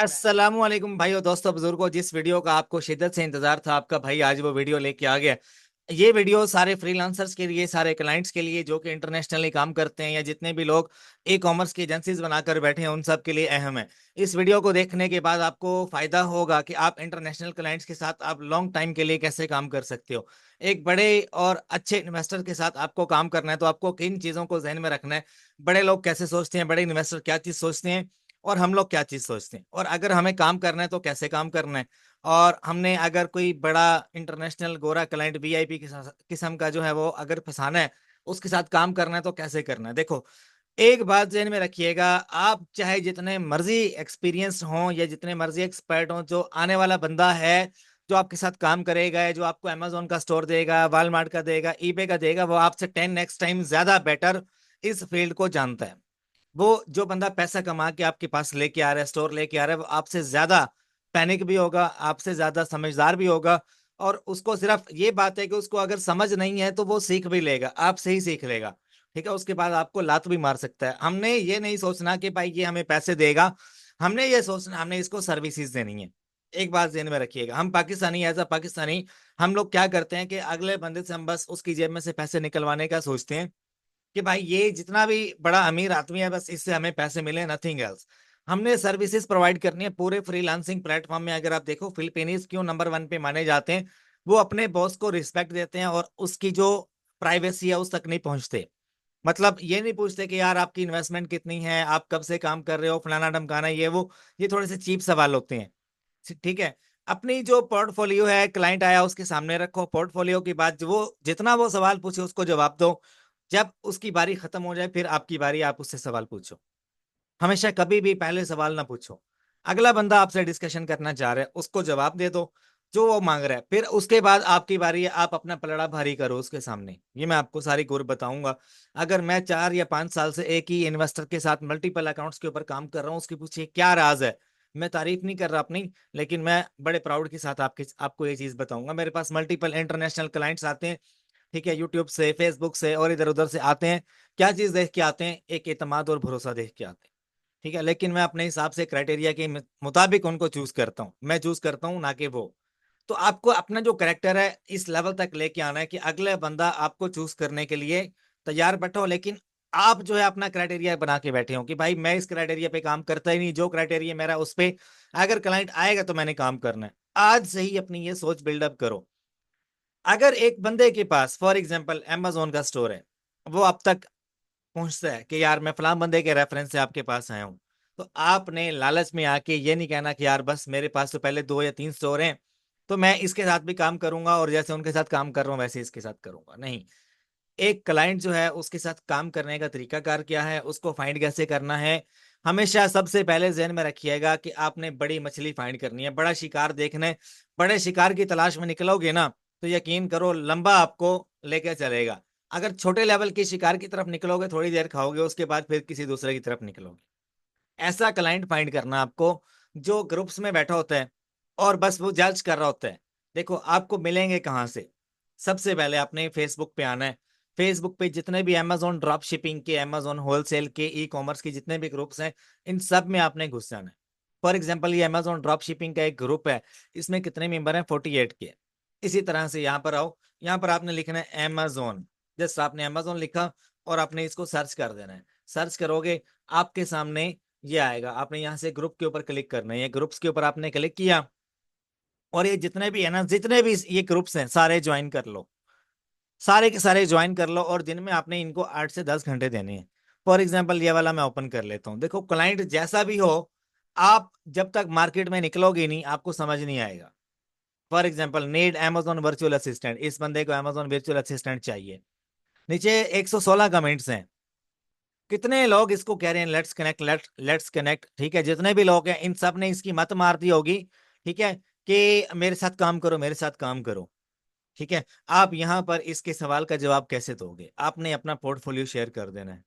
अस्सलामुअलैकुम भाइयों दोस्तों बुजुर्गों। जिस वीडियो का आपको शिद्दत से इंतजार था, आपका भाई आज वो वीडियो लेके आ गया। ये वीडियो सारे फ्रीलांसर्स के लिए, सारे क्लाइंट्स के लिए जो कि इंटरनेशनली काम करते हैं, या जितने भी लोग ई कॉमर्स की एजेंसीज बनाकर बैठे हैं, उन सब के लिए अहम है। इस वीडियो को देखने के बाद आपको फायदा होगा कि आप इंटरनेशनल क्लाइंट्स के साथ आप लॉन्ग टाइम के लिए कैसे काम कर सकते हो। एक बड़े और अच्छे इन्वेस्टर के साथ आपको काम करना है तो आपको किन चीजों को जहन में रखना है। बड़े लोग कैसे सोचते हैं, बड़े इन्वेस्टर क्या चीज सोचते हैं, और हम लोग क्या चीज सोचते हैं, और अगर हमें काम करना है तो कैसे काम करना है। और हमने अगर कोई बड़ा इंटरनेशनल गोरा क्लाइंट वीआईपी किस्म का जो है वो अगर फंसाना है, उसके साथ काम करना है तो कैसे करना है। देखो, एक बात ध्यान में रखिएगा, आप चाहे जितने मर्जी एक्सपीरियंस हों या जितने मर्जी एक्सपर्ट हों, जो आने वाला बंदा है जो आपके साथ काम करेगा, जो आपको अमेजोन का स्टोर देगा, वालमार्ट का देगा, ईबे का देगा, वो आपसे 10x टाइम ज्यादा बेटर इस फील्ड को जानता है। वो जो बंदा पैसा कमा के आपके पास लेके आ रहा है, स्टोर लेके आ रहा है, वो आपसे ज्यादा पैनिक भी होगा, आपसे ज्यादा समझदार भी होगा। और उसको सिर्फ ये बात है कि उसको अगर समझ नहीं है तो वो सीख भी लेगा, आपसे ही सीख लेगा। ठीक है, उसके बाद आपको लात भी मार सकता है। हमने ये नहीं सोचना कि भाई ये हमें पैसे देगा, हमने ये सोचना हमने इसको सर्विसेज देनी है। एक बात ध्यान में रखिएगा, हम पाकिस्तानी एज अ पाकिस्तानी हम लोग क्या करते हैं कि अगले बंदे से हम बस उसकी जेब में से पैसे निकलवाने का सोचते हैं कि भाई ये जितना भी बड़ा अमीर आदमी है बस इससे हमें पैसे मिले, नथिंग एल्स। हमने सर्विसेज प्रोवाइड करनी है पूरे फ्रीलांसिंग प्लेटफॉर्म में। अगर आप देखो, फिलिपीनीज क्यों नंबर वन पे माने जाते हैं, वो अपने बॉस को रिस्पेक्ट देते हैं और उसकी जो प्राइवेसी है उस तक नहीं पहुंचते। मतलब ये नहीं पूछते कि यार आपकी इन्वेस्टमेंट कितनी है, आप कब से काम कर रहे हो, फलाना ढमकाना, ये वो। ये थोड़े से चीप सवाल होते हैं। ठीक है, अपनी जो पोर्टफोलियो है, क्लाइंट आया उसके सामने रखो, पोर्टफोलियो के बाद वो जितना वो सवाल पूछे उसको जवाब दो। जब उसकी बारी खत्म हो जाए फिर आपकी बारी, आप उससे सवाल पूछो। हमेशा कभी भी पहले सवाल ना पूछो। अगला बंदा आपसे डिस्कशन करना चाह रहा है, उसको जवाब दे दो जो वो मांग रहा है, फिर उसके बाद आपकी बारी है, आप अपना पलड़ा भारी करो उसके सामने। ये मैं आपको सारी गुर बताऊंगा। अगर मैं 4 या 5 साल से एक ही इन्वेस्टर के साथ मल्टीपल अकाउंट्स के ऊपर काम कर रहा हूँ, उसके पीछे क्या राज है, मैं तारीफ नहीं कर रहा अपनी, लेकिन मैं बड़े प्राउड के साथ आपको ये चीज बताऊंगा। मेरे पास मल्टीपल इंटरनेशनल क्लाइंट्स आते हैं। ठीक है, यूट्यूब से, फेसबुक से और इधर उधर से आते हैं। क्या चीज देख के आते हैं? एक एतमाद और भरोसा देख के आते हैं। ठीक है, लेकिन मैं अपने हिसाब से क्राइटेरिया के मुताबिक उनको चूज करता हूँ, मैं चूज करता हूँ ना कि वो। तो आपको अपना जो करेक्टर है इस लेवल तक लेके आना है कि अगले बंदा आपको चूज करने के लिए तैयार बैठा हो, लेकिन आप जो है अपना क्राइटेरिया बना के बैठे हो कि भाई मैं इस क्राइटेरिया पे काम करता ही नहीं, जो क्राइटेरिया मेरा उस पे अगर क्लाइंट आएगा तो मैंने काम करना है। आज से ही अपनी ये सोच बिल्डअप करो। अगर एक बंदे के पास फॉर एग्जांपल अमेजोन का स्टोर है, वो अब तक पहुंचता है कि यार मैं फलां बंदे के रेफरेंस से आपके पास आया हूं, तो आपने लालच में आके ये नहीं कहना कि यार बस मेरे पास तो पहले 2 या 3 स्टोर हैं, तो मैं इसके साथ भी काम करूंगा और जैसे उनके साथ काम कर रहा हूं वैसे इसके साथ करूंगा। नहीं, एक क्लाइंट जो है उसके साथ काम करने का तरीकाकार क्या है, उसको फाइंड कैसे करना है। हमेशा सबसे पहले जहन में रखिएगा कि आपने बड़ी मछली फाइंड करनी है, बड़ा शिकार देखना है। बड़े शिकार की तलाश में निकलोगे ना, तो यकीन करो लंबा आपको लेके चलेगा। अगर छोटे लेवल की शिकार की तरफ निकलोगे, थोड़ी देर खाओगे, उसके बाद फिर किसी दूसरे की तरफ निकलोगे। ऐसा क्लाइंट फाइंड करना आपको, जो ग्रुप्स में बैठा होता है और बस वो जज कर रहा होता है। देखो, आपको मिलेंगे कहाँ से? सबसे पहले आपने फेसबुक पे आना है। फेसबुक पे जितने भी अमेजोन ड्रॉप शिपिंग के, अमेजोन होलसेल के, ई कॉमर्स के जितने भी ग्रुप्स हैं, इन सब में आपने घुस जाना है। फॉर एग्जाम्पल, ये अमेजोन ड्रॉप शिपिंग का एक ग्रुप है, इसमें कितने मेंबर हैं? 48 के। इसी तरह से यहाँ पर आओ, यहाँ पर आपने लिखना है अमेजोन। जस्ट आपने अमेजोन लिखा और आपने इसको सर्च कर देना है। सर्च करोगे, आपके सामने ये आएगा। आपने यहाँ से ग्रुप के ऊपर क्लिक करना है, ये ग्रुप्स के ऊपर आपने क्लिक किया और ये जितने भी है ना, जितने भी ये ग्रुप्स हैं सारे ज्वाइन कर लो, सारे के सारे ज्वाइन कर लो। और दिन में आपने इनको 8 से 10 घंटे देने हैं। फॉर एग्जाम्पल, ये वाला मैं ओपन कर लेता हूँ। देखो, क्लाइंट जैसा भी हो, आप जब तक मार्केट में निकलोगे नहीं आपको समझ नहीं आएगा। For example, need Amazon virtual assistant, इस बंदे को Amazon वर्चुअल असिस्टेंट चाहिए। नीचे 116 कमेंट्स हैं। कितने लोग इसको कह रहे हैं लेट्स कनेक्ट, लेट्स कनेक्ट। ठीक है, जितने भी लोग हैं इन सब ने इसकी मत मार दी होगी। ठीक है, कि मेरे साथ काम करो, मेरे साथ काम करो। ठीक है, आप यहाँ पर इसके सवाल का जवाब कैसे दोगे? आपने अपना पोर्टफोलियो शेयर कर देना है।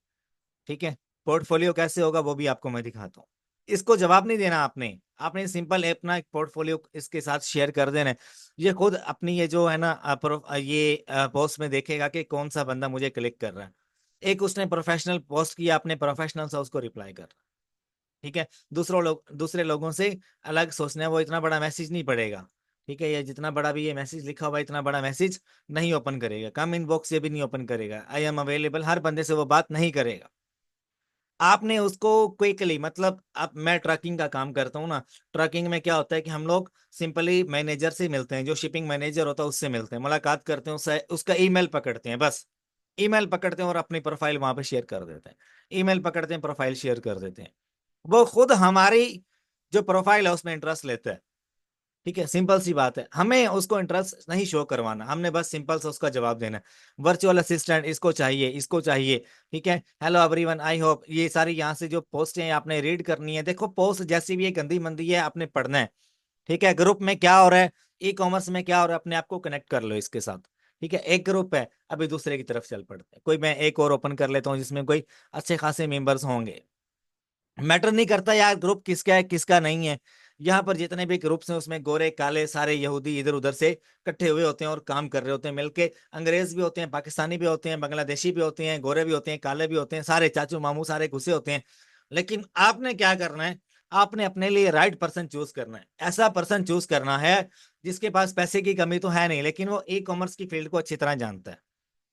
ठीक है, पोर्टफोलियो कैसे होगा वो भी आपको मैं दिखाता हूँ। इसको जवाब नहीं देना आपने, आपने सिंपल अपना एक पोर्टफोलियो इसके साथ शेयर कर देना है। ये खुद अपनी ये जो है ना ये पोस्ट में देखेगा कि कौन सा बंदा मुझे क्लिक कर रहा है। एक उसने प्रोफेशनल पोस्ट किया, आपने प्रोफेशनल सा उसको रिप्लाई कर। ठीक है, दूसरे लोगों से अलग सोचना है, वो इतना बड़ा मैसेज नहीं पढ़ेगा। ठीक है, या जितना बड़ा भी ये मैसेज लिखा हुआ है, इतना बड़ा मैसेज नहीं ओपन करेगा, कम इनबॉक्स ये भी नहीं ओपन करेगा, आई एम अवेलेबल हर बंदे से वो बात नहीं करेगा। आपने उसको क्विकली, मतलब अब मैं ट्रकिंग का काम करता हूँ ना, ट्रकिंग में क्या होता है कि हम लोग सिंपली मैनेजर से मिलते हैं, जो शिपिंग मैनेजर होता है उससे मिलते हैं, मुलाकात करते हैं उससे, उसका ईमेल पकड़ते हैं, बस ईमेल पकड़ते हैं और अपनी प्रोफाइल वहां पे शेयर कर देते हैं। ईमेल पकड़ते हैं, प्रोफाइल शेयर कर देते हैं। वो खुद हमारी जो प्रोफाइल है उसमें इंटरेस्ट लेता है। ठीक है, सिंपल सी बात है, हमें उसको इंटरेस्ट नहीं शो करवाना, हमने बस सिंपल से उसका जवाब देना है, वर्चुअल असिस्टेंट इसको चाहिए, इसको चाहिए। ठीक है, हेलो एवरीवन, आई होप, ये सारी यहाँ से जो पोस्ट हैं आपने रीड करनी है, देखो पोस्ट जैसी भी है गंदी मंदी है, आपने पढ़ना है। ठीक है, ग्रुप में क्या हो रहा है, ई कॉमर्स में क्या हो रहा है, अपने आप को कनेक्ट कर लो इसके साथ। ठीक है, एक ग्रुप है, अभी दूसरे की तरफ चल पड़ते हैं, कोई मैं एक और ओपन कर लेता हूँ जिसमें कोई अच्छे खासे मेंबर्स होंगे। मैटर नहीं करता यार ग्रुप किसका है किसका नहीं है, यहाँ पर जितने भी ग्रुप्स हैं उसमें गोरे काले सारे यहूदी इधर उधर से इकट्ठे हुए होते हैं और काम कर रहे होते हैं मिलके, अंग्रेज भी होते हैं, पाकिस्तानी भी होते हैं, बांग्लादेशी भी होते हैं, गोरे भी होते हैं, काले भी होते हैं, सारे चाचू मामू सारे घुसे होते हैं। लेकिन आपने क्या करना है, आपने अपने लिए राइट पर्सन चूज करना है, ऐसा पर्सन चूज करना है जिसके पास पैसे की कमी तो है नहीं, लेकिन वो ई कॉमर्स की फील्ड को अच्छी तरह जानता है।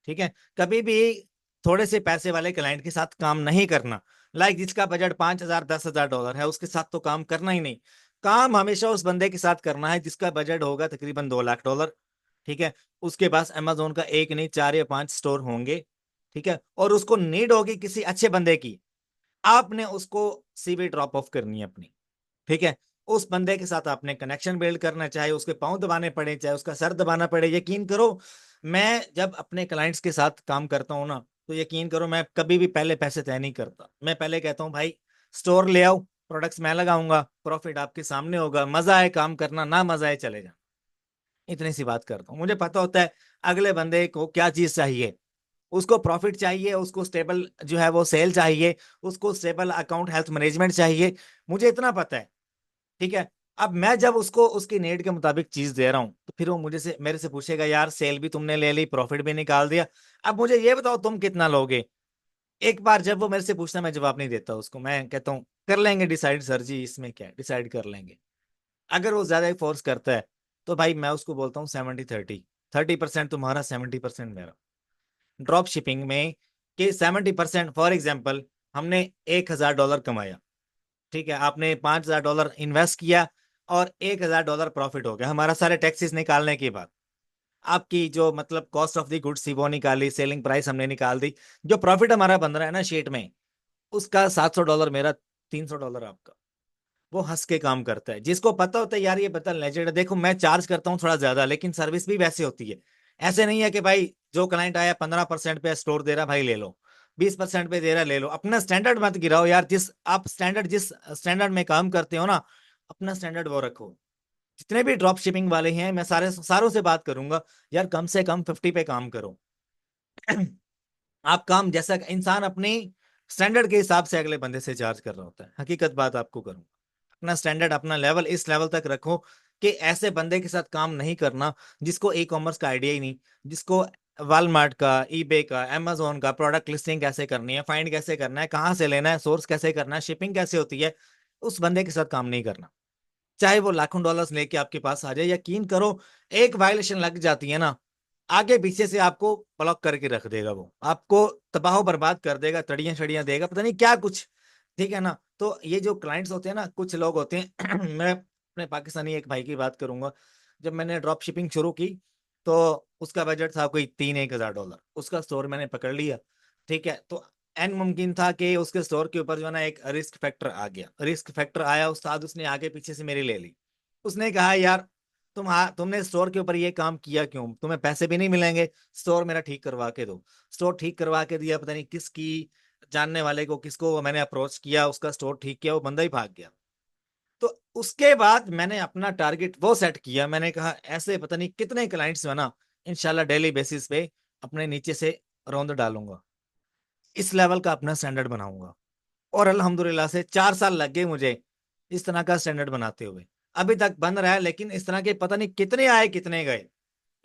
ठीक है, कभी भी थोड़े से पैसे वाले क्लाइंट के साथ काम नहीं करना। जिसका बजट 5,000 10,000 डॉलर है उसके साथ तो काम करना ही नहीं। काम हमेशा उस बंदे के साथ करना है जिसका बजट होगा तकरीबन 2 लाख डॉलर। ठीक है, उसके पास अमेजोन का एक नहीं 4 या 5 स्टोर होंगे। ठीक है, और उसको नीड होगी किसी अच्छे बंदे की, आपने उसको सीवी ड्रॉप ऑफ करनी है अपनी। ठीक है, उस बंदे के साथ आपने कनेक्शन बिल्ड करना, चाहे उसके पांव दबाने पड़े चाहे उसका सर दबाना पड़े। यकीन करो, मैं जब अपने क्लाइंट्स के साथ काम करता हूँ ना, तो यकीन करो मैं कभी भी पहले पैसे तय नहीं करता। मैं पहले कहता हूँ भाई स्टोर ले आओ, प्रोडक्ट्स मैं लगाऊंगा, प्रॉफिट आपके सामने होगा, मजा आए काम करना, ना मजा आए चले जा। इतनी सी बात करता हूँ, मुझे पता होता है अगले बंदे को क्या चीज चाहिए। उसको प्रॉफिट चाहिए, उसको स्टेबल जो है वो सेल चाहिए, उसको स्टेबल अकाउंट हेल्थ मैनेजमेंट चाहिए, मुझे इतना पता है। ठीक है, अब मैं जब उसको उसकी नीड के मुताबिक चीज दे रहा हूं, तो फिर वो मुझे से मेरे से पूछेगा यार सेल भी तुमने ले ली, प्रॉफिट भी निकाल दिया, अब मुझे ये बताओ तुम कितना लोगे। एक बार जब वो मेरे से पूछना, मैं जवाब नहीं देता उसको, मैं कहता हूँ कर लेंगे डिसाइड सर जी, इसमें क्या है, डिसाइड कर लेंगे। अगर वो ज्यादा फोर्स करता है तो भाई मैं उसको बोलता हूँ 70-30, 30% तुम्हारा 70% मेरा। ड्रॉप शिपिंग में कि 70%, फॉर एग्जाम्पल हमने 1,000 डॉलर कमाया। ठीक है, आपने 5,000 डॉलर इन्वेस्ट किया और 1,000 डॉलर प्रॉफिट हो गया हमारा, सारे टैक्सेस निकालने के बाद। आपकी जो मतलब कॉस्ट ऑफ द गुड्स थी वो निकाली, सेलिंग प्राइस हमने निकाल दी, जो प्रॉफिट हमारा बन रहा है ना शीट में, उसका 700 डॉलर मेरा, 300 डॉलर आपका। वो हंस के काम करता है, जिसको पता होता है यार ये बता लेजेंड है, देखो मैं चार्ज करता हूँ थोड़ा ज्यादा लेकिन सर्विस भी वैसे होती है। ऐसे नहीं है कि भाई जो क्लाइंट आया 15% पे स्टोर दे रहा भाई ले लो, 20% पे दे रहा ले लो, अपना स्टैंडर्ड मत गिराओ यार, जिस स्टैंडर्ड में काम करते हो ना, अपना स्टैंडर्ड वो रखो। जितने भी ड्रॉप शिपिंग वाले हैं मैं सारों से बात करूंगा, यार कम से कम 50 पे काम करो। आप काम जैसा इंसान अपनी स्टैंडर्ड के हिसाब से अगले बंदे से चार्ज कर रहा होता है, हकीकत बात आपको करूं, अपना स्टैंडर्ड अपना लेवल इस लेवल तक रखो कि ऐसे बंदे के साथ काम नहीं करना जिसको ई कॉमर्स का आइडिया ही नहीं, जिसको वालमार्ट का, ईबे का, amazon का प्रोडक्ट लिस्टिंग कैसे करनी है, फाइंड कैसे करना है, कहाँ से लेना है, सोर्स कैसे करना है, शिपिंग कैसे होती है, उस बंदे के साथ काम नहीं करना। चाहे वो लाखों डॉलर्स लेके आपके पास आ जाए, यकीन करो एक वायलेशन लग जाती है ना, आगे पीछे से आपको ब्लॉक करके रख देगा, वो आपको तबाह बर्बाद कर देगा, तड़ियां छड़ियां देगा, पता नहीं क्या कुछ। ठीक है ना, तो ये जो क्लाइंट्स होते हैं ना, कुछ लोग होते हैं मैं अपने पाकिस्तानी एक भाई की बात करूंगा, जब मैंने ड्रॉप शिपिंग शुरू की तो उसका बजट था कोई 3-1 हज़ार डॉलर, उसका स्टोर मैंने पकड़ लिया। ठीक है, तो एन मुमकिन था कि उसके स्टोर के ऊपर जो है ना एक रिस्क फैक्टर आ गया, रिस्क फैक्टर आया उस्ताद, उसने आगे पीछे से मेरी ले ली। उसने कहा यार तुमने स्टोर के ऊपर ये काम किया क्यों, तुम्हें पैसे भी नहीं मिलेंगे, स्टोर मेरा ठीक करवा के दो। स्टोर ठीक करवा के दिया, पता नहीं किसकी जानने वाले को, किसको मैंने अप्रोच किया, उसका स्टोर ठीक किया, वो बंदा ही भाग गया। तो उसके बाद मैंने अपना टारगेट वो सेट किया, मैंने कहा ऐसे पता नहीं कितने क्लाइंट्स है ना, इंशाल्लाह डेली बेसिस पे अपने नीचे से रौंद डालूंगा, इस लेवल का अपना स्टैंडर्ड बनाऊंगा। और अल्हम्दुलिल्लाह से 4 साल लग गए मुझे इस तरह का स्टैंडर्ड बनाते हुए, अभी तक बन रहा है, लेकिन इस तरह के पता नहीं कितने आए कितने गए,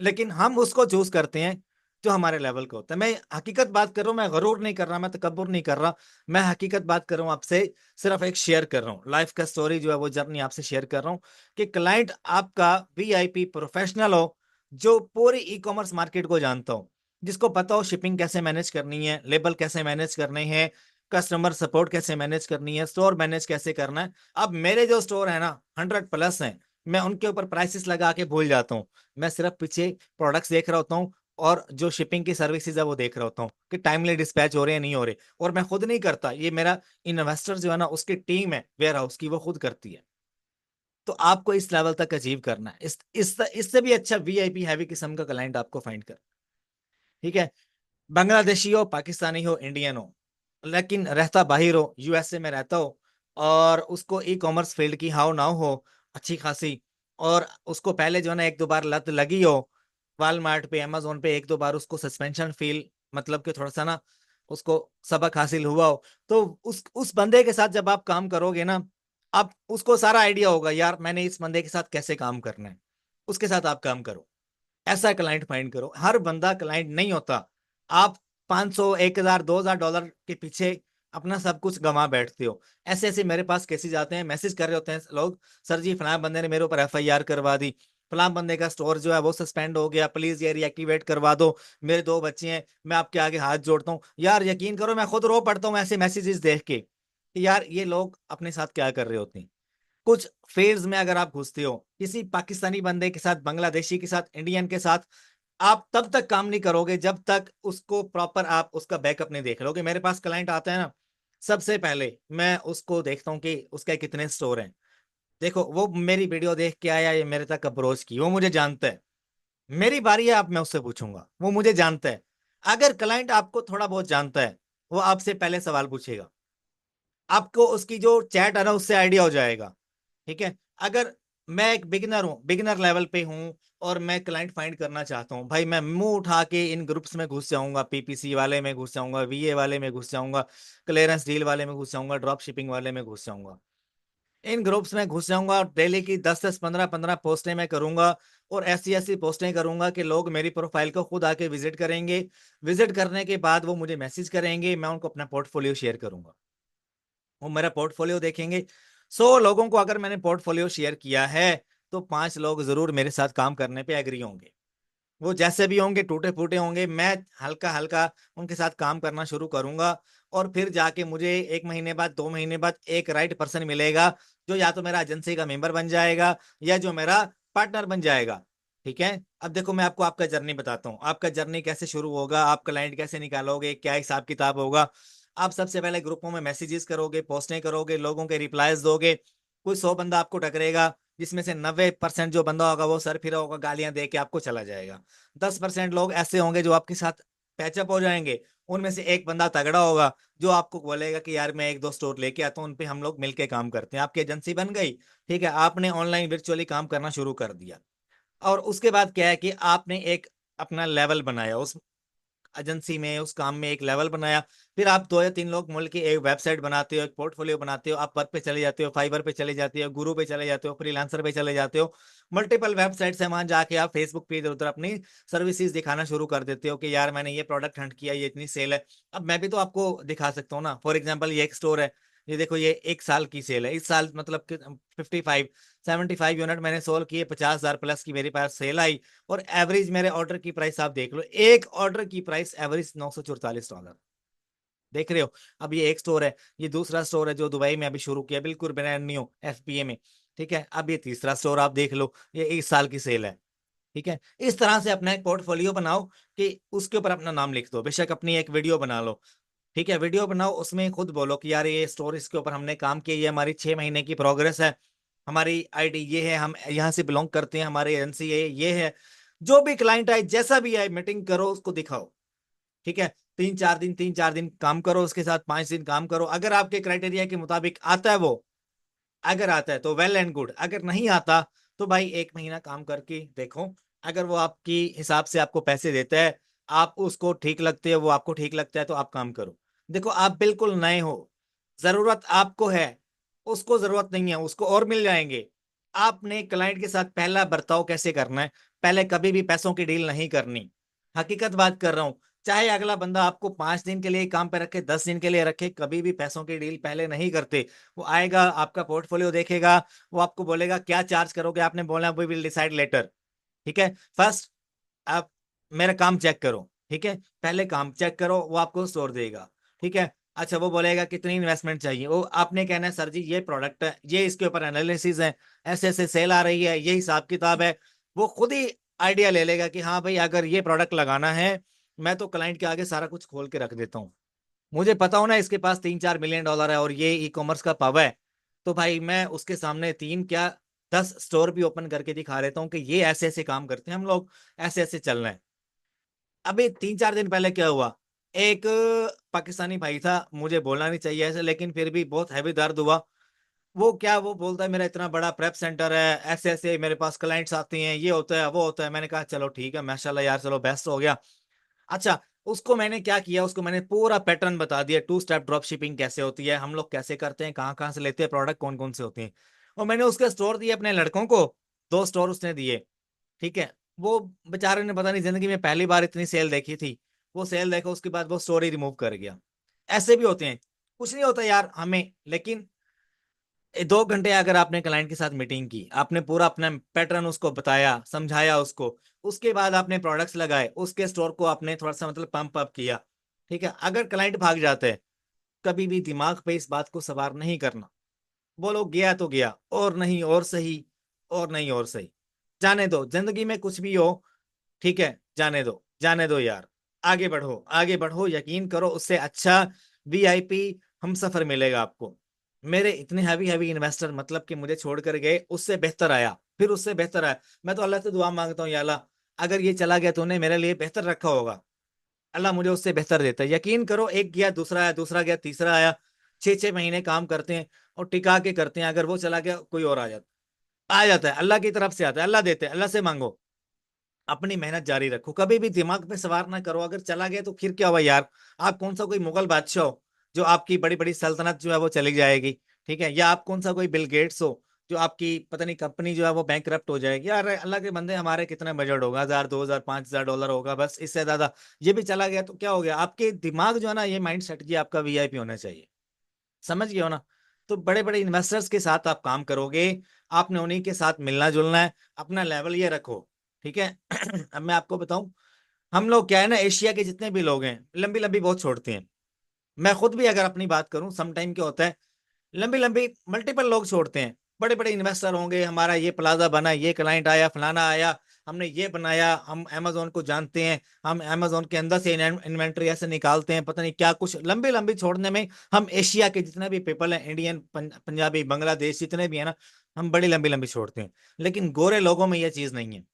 लेकिन हम उसको चूज करते हैं जो हमारे लेवल का होता है। मैं हकीकत बात कर रहा हूँ, मैं गरूर नहीं कर रहा, मैं तकब्बुर नहीं कर रहा, मैं हकीकत बात कर रहा हूँ आपसे, सिर्फ एक शेयर कर रहा हूँ लाइफ का स्टोरी जो है वो जर्नी आपसे शेयर कर रहा हूँ कि क्लाइंट आपका वीआईपी प्रोफेशनल हो, जो पूरी ई कॉमर्स मार्केट को जानता हो, जिसको पता हो शिपिंग कैसे मैनेज करनी है, लेबल कैसे मैनेज करने हैं, कस्टमर सपोर्ट कैसे मैनेज करनी है, स्टोर मैनेज कैसे करना है। अब मेरे जो स्टोर है ना 100+ हैं, मैं उनके ऊपर प्राइसेस लगा के भूल जाता हूँ, मैं सिर्फ पीछे प्रोडक्ट्स देख रहा होता हूँ और जो शिपिंग की सर्विसेज है वो देख रहा होता हूँ कि टाइमली डिस्पैच हो रहे हैं नहीं हो रहे, और मैं खुद नहीं करता, ये मेरा इन्वेस्टर जो है ना उसकी टीम है वेयर हाउस की, वो खुद करती है। तो आपको इस लेवल तक अचीव करना है, इससे भी अच्छा वीआईपी हैवी किस्म का क्लाइंट आपको फाइंड कर, ठीक है, बांग्लादेशी हो, पाकिस्तानी हो, इंडियन हो, लेकिन रहता बाहर हो, यूएसए में रहता हो, और उसको ई कॉमर्स फील्ड की हाउ नाउ हो अच्छी खासी, और उसको पहले जो है ना एक दो बार लत लगी हो, वालमार्ट पे, अमेजोन पे एक दो बार उसको सस्पेंशन फील, मतलब कि थोड़ा सा ना उसको सबक हासिल हुआ हो, तो उस बंदे के साथ जब आप काम करोगे ना, आप उसको सारा आइडिया होगा यार मैंने इस बंदे के साथ कैसे काम करना है, उसके साथ आप काम करो, ऐसा क्लाइंट फाइंड करो। हर बंदा क्लाइंट नहीं होता। आप 500 1000 $2000 के पीछे अपना सब कुछ गंवा बैठते हो। ऐसे ऐसे मेरे पास केसेस आते हैं, मैसेज कर रहे होते हैं लोग, सर जी फलां बंदे ने मेरे ऊपर एफआईआर करवा दी, फलां बंदे का स्टोर जो है वो सस्पेंड हो गया, प्लीज ये रिएक्टिवेट करवा दो, मेरे 2 बच्चे हैं, मैं आपके आगे हाथ जोड़ता हूँ। यार यकीन करो मैं खुद रो पड़ता हूँ ऐसे मैसेजेस देख के कि यार ये लोग अपने साथ क्या कर रहे होते हैं। कुछ फेज में अगर आप घुसते हो किसी पाकिस्तानी बंदे के साथ, बांग्लादेशी के साथ, इंडियन के साथ, आप तब तक काम नहीं करोगे जब तक उसको प्रॉपर आप उसका बैकअप नहीं देख लोगे। मेरे पास क्लाइंट आता है ना, सबसे पहले मैं उसको देखता हूँ कि उसके कितने स्टोर हैं। देखो वो मेरी वीडियो देख के आया, ये मेरे तक अप्रोच की, वो मुझे जानता है, मेरी बारी है आप मैं उससे पूछूंगा, वो मुझे जानता है। अगर क्लाइंट आपको थोड़ा बहुत जानता है, वो आपसे पहले सवाल पूछेगा, आपको उसकी जो चैट है ना उससे आइडिया हो जाएगा, ठीक है। अगर मैं एक बिगिनर हूँ, बिगिनर लेवल पे हूँ, और मैं क्लाइंट फाइंड करना चाहता हूँ, भाई मैं मुंह उठा के इन ग्रुप्स में घुस जाऊंगा, पीपीसी वाले में घुस जाऊंगा, वीए वाले में घुस जाऊंगा, क्लियरेंस डील वाले में घुस जाऊंगा, ड्रॉप शिपिंग वाले में घुस जाऊंगा, इन ग्रुप्स में घुस जाऊंगा, डेली की 10 10 15 15 पोस्टें मैं करूंगा, और ऐसी ऐसी पोस्टें करूंगा कि लोग मेरी प्रोफाइल को खुद आके विजिट करेंगे, विजिट करने के बाद वो मुझे मैसेज करेंगे, मैं उनको अपना पोर्टफोलियो शेयर करूंगा, वो मेरा पोर्टफोलियो देखेंगे। 100 लोगों को अगर मैंने पोर्टफोलियो शेयर किया है, तो 5 लोग जरूर मेरे साथ काम करने पे एग्री होंगे। वो जैसे भी होंगे, टूटे फूटे होंगे, मैं हल्का हल्का उनके साथ काम करना शुरू करूंगा, और फिर जाके मुझे 1 महीने बाद, 2 महीने बाद एक राइट पर्सन मिलेगा, जो या तो मेरा एजेंसी का मेंबर बन जाएगा या जो मेरा पार्टनर बन जाएगा, ठीक है। अब देखो मैं आपको आपका जर्नी बताता हूँ, आपका जर्नी कैसे शुरू होगा, आप क्लाइंट कैसे निकालोगे, क्या हिसाब किताब होगा। आप सबसे पहले ग्रुपों में मैसेजेस करोगे, पोस्टें करोगे, लोगों के रिप्लाईज दोगे, कोई 100 बंदा आपको टकरेगा, जिसमें से 90% जो बंदा होगा वो सर फिरा होगा, गालियां दे के आपको चला जाएगा। 10% लोग ऐसे होंगे जो आपके साथ पैचअप हो जाएंगे, उनमें से एक बंदा तगड़ा होगा जो आपको बोलेगा कि यार मैं एक दो स्टोर लेके आता हूँ, उन पे हम लोग मिलके काम करते हैं, आपकी एजेंसी बन गई, ठीक है, आपने ऑनलाइन वर्चुअली काम करना शुरू कर दिया। और उसके बाद क्या है कि आपने एक अपना लेवल बनाया उस एजेंसी में, उस काम में एक लेवल बनाया, फिर आप 2 या 3 लोग मिल के एक वेबसाइट बनाते हो, एक पोर्टफोलियो बनाते हो, आप वर्क पे चले जाते हो, फाइवर पे चले जाते हो, गुरु पे चले जाते हो, फ्रीलांसर पे चले जाते हो, मल्टीपल वेबसाइट से वहां जाके आप फेसबुक पे इधर उधर अपनी सर्विसेज दिखाना शुरू कर देते हो कि यार मैंने ये प्रोडक्ट हंट किया, ये इतनी सेल है। अब मैं भी तो आपको दिखा सकता हूँ ना, फॉर एग्जाम्पल ये एक स्टोर है, ये देखो ये 1 साल की सेल है, इस साल मतलब कि 75 यूनिट मैंने सोल्व किए, 50,000+ की मेरे पास सेल आई, और एवरेज मेरे ऑर्डर की प्राइस आप देख लो, एक ऑर्डर की प्राइस एवरेज $944, देख रहे हो। अब ये एक स्टोर है, ये दूसरा स्टोर है जो दुबई में अभी शुरू किया, बिल्कुल ब्रांड न्यू एफपीए में, ठीक है। अब ये तीसरा स्टोर आप देख लो, ये 1 साल की सेल है, ठीक है। इस तरह से अपना एक पोर्टफोलियो बनाओ कि उसके ऊपर अपना नाम लिख दो, बेशक अपनी एक वीडियो बना लो, ठीक है, वीडियो बनाओ, उसमें खुद बोलो कि यार ये स्टोर इसके ऊपर हमने काम किया, ये हमारी 6 महीने की प्रोग्रेस है, हमारी आईडी ये है, हम यहाँ से बिलोंग करते हैं, हमारी एजेंसी ये है। जो भी क्लाइंट आए, जैसा भी आए, मीटिंग करो, उसको दिखाओ, ठीक है। 3 4 दिन, 3 4 दिन काम करो उसके साथ, 5 दिन काम करो, अगर आपके क्राइटेरिया के मुताबिक आता है वो, अगर आता है तो वेल एंड गुड, अगर नहीं आता तो भाई 1 महीना काम करके देखो, अगर वो आपकी हिसाब से आपको पैसे देता है, आप उसको ठीक लगते हो, वो आपको ठीक लगता है, तो आप काम करो। देखो आप बिल्कुल नए हो, जरूरत आपको है, उसको जरूरत नहीं है, उसको और मिल जाएंगे। आपने क्लाइंट के साथ पहला बर्ताव कैसे करना है, पहले कभी भी पैसों की डील नहीं करनी, हकीकत बात कर रहा हूँ। चाहे अगला बंदा आपको 5 दिन के लिए काम पे रखे, 10 दिन के लिए रखे, कभी भी पैसों की डील पहले नहीं करते। वो आएगा, आपका पोर्टफोलियो देखेगा, वो आपको बोलेगा क्या चार्ज करोगे, आपने बोला वी विल डिसाइड लेटर। ठीक है, फर्स्ट आप मेरा काम चेक करो। ठीक है, पहले काम चेक करो, वो आपको स्टोर देगा। ठीक है, अच्छा वो बोलेगा कितनी इन्वेस्टमेंट चाहिए, वो आपने कहना है सर जी ये प्रोडक्ट है, ये इसके ऊपर एनालिसिस है, ऐसे ऐसे सेल आ रही है, ये हिसाब किताब है। वो खुद ही आइडिया ले लेगा कि हाँ भाई अगर ये प्रोडक्ट लगाना है, मैं तो क्लाइंट के आगे सारा कुछ खोल के रख देता हूँ। मुझे पता हो ना इसके पास 3-4 मिलियन डॉलर है और ये ई कॉमर्स का पावर है, तो भाई मैं उसके सामने 3 क्या 10 स्टोर भी ओपन करके दिखा देता हूँ कि ये ऐसे ऐसे काम करते हैं हम लोग, ऐसे ऐसे चल रहे हैं। अभी 3-4 दिन पहले क्या हुआ, एक पाकिस्तानी भाई था, मुझे बोलना नहीं चाहिए ऐसे, लेकिन फिर भी बहुत हैवी दर्द हुआ। वो बोलता है मेरा इतना बड़ा प्रेप सेंटर है, ऐसे ऐसे मेरे पास क्लाइंट्स आते हैं, ये होता है वो होता है। मैंने कहा चलो ठीक है माशाल्लाह यार, चलो बेस्ट हो गया। अच्छा, उसको मैंने क्या किया, उसको मैंने पूरा पैटर्न बता दिया, 2 स्टेप ड्रॉप शिपिंग कैसे होती है, हम लोग कैसे करते हैं, कहाँ कहाँ से लेते हैं प्रोडक्ट, कौन कौन से होते हैं। और मैंने उसके स्टोर दिए अपने लड़कों को, 2 स्टोर उसने दिए। ठीक है, वो बेचारे ने पता नहीं जिंदगी में पहली बार इतनी सेल देखी थी। वो सेल देखा, उसके बाद वो स्टोर ही रिमूव कर गया। ऐसे भी होते हैं, कुछ नहीं होता यार हमें, लेकिन 2 घंटे अगर आपने क्लाइंट के साथ मीटिंग की, आपने पूरा अपना पैटर्न उसको बताया, समझाया उसको, उसके बाद आपने प्रोडक्ट्स लगाए, उसके स्टोर को आपने थोड़ा सा मतलब पंप अप किया। ठीक है, अगर क्लाइंट भाग जाते हैं, कभी भी दिमाग पे इस बात को सवार नहीं करना। बोलो गया तो गया, और नहीं और सही, और नहीं और सही, जाने दो, जिंदगी में कुछ भी हो। ठीक है, जाने दो, जाने दो यार, आगे बढ़ो, आगे बढ़ो, यकीन करो उससे अच्छा वीआईपी हम सफर मिलेगा आपको। मेरे इतने हैवी हैवी इन्वेस्टर मतलब कि मुझे छोड़ कर गए, उससे बेहतर आया, फिर उससे बेहतर आया। मैं तो अल्लाह से दुआ मांगता हूँ, या अल्लाह अगर ये चला गया तूने मेरे लिए बेहतर रखा होगा, अल्लाह मुझे उससे बेहतर देता है। यकीन करो, एक गया दूसरा आया, दूसरा गया तीसरा आया। 6-6 महीने काम करते हैं और टिका के करते हैं, अगर वो चला गया कोई और आ जाता है, अल्लाह की तरफ से आता है, अल्लाह देते हैं, अल्लाह से मांगो। अपनी मेहनत जारी रखो, कभी भी दिमाग पे सवार ना करो, अगर चला गया तो फिर क्या हुआ यार। आप कौन सा कोई मुगल बादशाह हो जो आपकी बड़ी बड़ी सल्तनत जो है वो चली जाएगी। ठीक है, या आप कौन सा कोई बिल गेट्स हो जो आपकी पता नहीं कंपनी जो है वो बैंकरप्ट हो जाएगी। यार अल्लाह के बंदे, हमारे कितना बजट होगा, 1000, 2000, 5000 डॉलर होगा बस, इससे ज्यादा। ये भी चला गया तो क्या हो गया, आपके दिमाग जो है ना, ये माइंड सेट की आपका वीआईपी होना चाहिए। समझ गए हो ना। तो बड़े बड़े इन्वेस्टर्स के साथ आप काम करोगे, आपने उन्हीं के साथ मिलना जुलना है, अपना लेवल ये रखो। ठीक है। अब मैं आपको बताऊं, हम लोग क्या है ना, एशिया के जितने भी लोग हैं लंबी लंबी बहुत छोड़ते हैं। मैं खुद भी अगर अपनी बात करूं, सम टाइम क्या होता है, लंबी लंबी मल्टीपल लोग छोड़ते हैं। बड़े बड़े इन्वेस्टर होंगे, हमारा ये प्लाजा बना, ये क्लाइंट आया, फलाना आया, हमने ये बनाया, हम अमेजोन को जानते हैं, हम अमेजोन के अंदर से इन्वेंट्री ऐसे निकालते हैं, पता नहीं क्या कुछ लंबी लंबी छोड़ने में। हम एशिया के जितने भी पीपल हैं, इंडियन, पंजाबी, बांग्लादेश, जितने भी है ना, हम बड़ी लंबी लंबी छोड़ते हैं। लेकिन गोरे लोगों में यह चीज नहीं है।